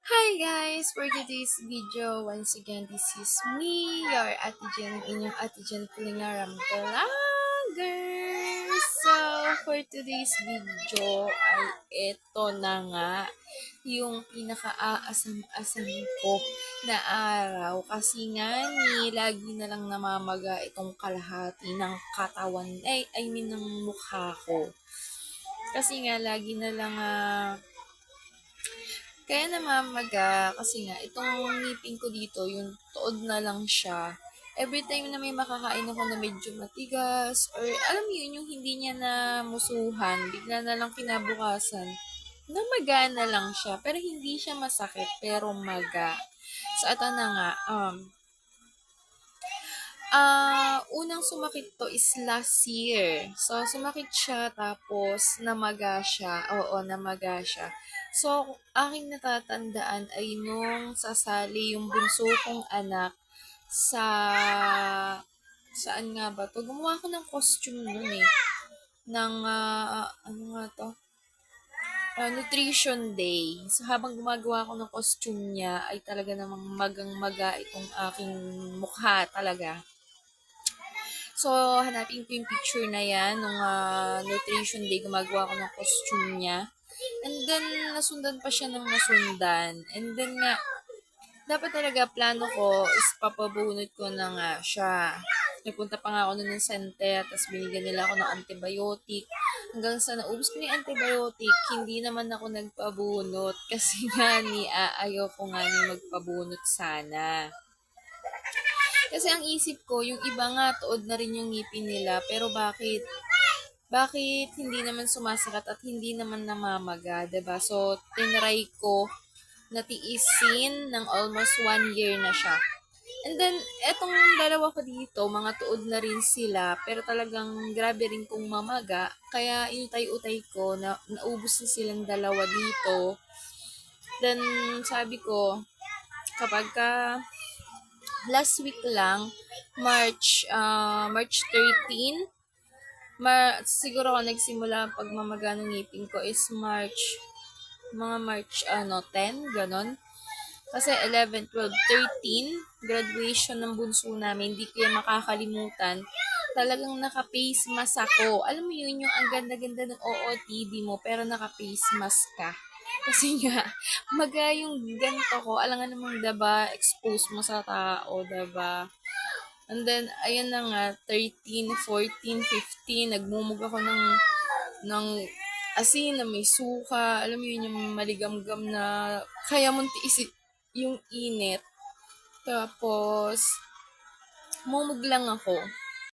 Hi guys! For today's video, once again, this is me, your Ate Jen, inyong Ate Jen Kulingaram Vlogger! So, for today's video ay eto na nga yung pinaka-aasam-asam ko na araw kasi nga lagi na lang namamaga itong kalahati ng katawan, I mean ng mukha ko. Kasi nga lagi na lang kaya namamaga kasi nga itong ngipin ko dito, yung tuod na lang siya. Every time na may makakain ako na medyo matigas or alam mo yun, yung hindi niya na musuhan, bigla na lang kinabukasan, namaga na lang siya. Pero hindi siya masakit, pero maga. So, ito na nga, unang sumakit to is last year. So, sumakit siya tapos namaga siya. Oo, namaga siya. So, aking natatandaan ay nung sasali yung bunso kong anak sa saan nga ba 'to? Gumawa ako ng costume nun eh. Ng ano nga 'to? Nutrition Day. So, habang gumagawa ako ng costume niya, ay talaga namang magang-maga itong aking mukha talaga. So, hanapin ko yung picture na yan nung nutrition day, gumagawa ko ng costume niya. And then, nasundan pa siya ng nasundan. And then nga, dapat talaga plano ko is papabunot ko na nga siya. Nagpunta pa nga ako nun ng center, tapos binigyan nila ako ng antibiotic. Hanggang sa naubos ko yung antibiotic, hindi naman ako nagpabunot. Kasi nga ayaw ko nga ni magpabunot sana. Kasi ang isip ko, yung iba nga, tuod na rin yung ngipin nila, pero bakit hindi naman sumasakat at hindi naman namamaga, 'di ba? So, tinry ko na tiisin ng almost 1 year na siya. And then, etong dalawa ko dito, mga tuod na rin sila, pero talagang grabe rin kong mamaga. Kaya inutay-utay ko na naubos na silang dalawa dito. Then, sabi ko, kapag last week lang, March 13, siguro ako nagsimula pagmamaga ng ngipin ko is March 10, ganon. Kasi 11, 12, 13, graduation ng bunso namin, hindi ko yan makakalimutan. Talagang naka-face mask ako. Alam mo yun, yung ang ganda-ganda ng OOTD mo, pero naka-face mask ka. Kasi nga, maga yung ganito ko, alam nga namang diba, expose mo sa tao, diba? And then, ayun na nga, 13, 14, 15, nagmumug ako ng asin na may suka. Alam mo yun, yung maligamgam na kaya mong tiisin yung init. Tapos, mumug lang ako.